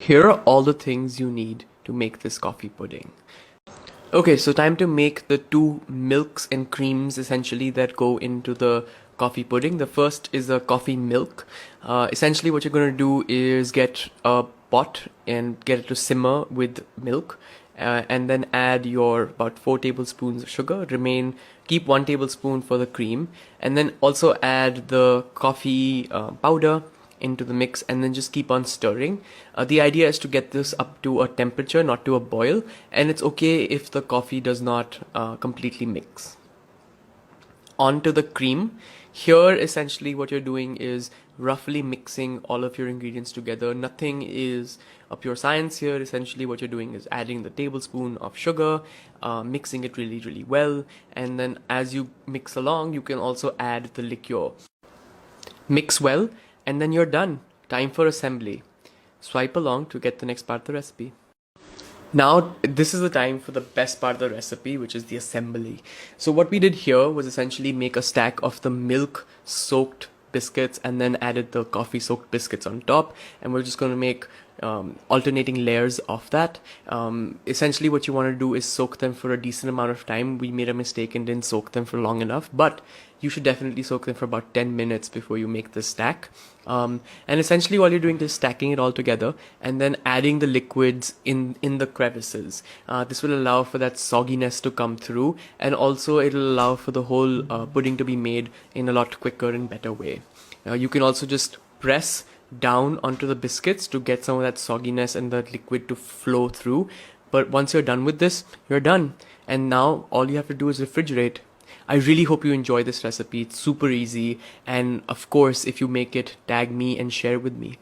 Here are all the things you need to make this coffee pudding. Okay, so time to make the two milks and creams essentially that go into the coffee pudding. The first is a coffee milk. Essentially, what you're going to do is get a pot and get it to simmer with milk, and then add your about 4 tablespoons of sugar. Keep 1 tablespoon for the cream, and then also add the coffee powder into the mix, and then just keep on stirring. The idea is to get this up to a temperature, not to a boil, and it's okay if the coffee does not completely mix. Onto the cream. Here, essentially, what you're doing is roughly mixing all of your ingredients together. Nothing is a pure science here. Essentially, what you're doing is adding the tablespoon of sugar, mixing it really, really well, and then as you mix along, you can also add the liqueur. Mix well, and then you're done. Time for assembly. Swipe along to get the next part of the recipe. Now, this is the time for the best part of the recipe, which is the assembly. So what we did here was essentially make a stack of the milk soaked biscuits and then added the coffee soaked biscuits on top, and we're just going to make alternating layers of that. Essentially what you want to do is soak them for a decent amount of time. We made a mistake and didn't soak them for long enough, but you should definitely soak them for about 10 minutes before you make the stack. And essentially all you're doing is stacking it all together and then adding the liquids in the crevices. This will allow for that sogginess to come through, and also it'll allow for the whole pudding to be made in a lot quicker and better way. You can also just press down onto the biscuits to get some of that sogginess and the liquid to flow through. But once you're done with this, you're done. And now all you have to do is refrigerate. I really hope you enjoy this recipe. It's super easy. And of course, if you make it, tag me and share with me.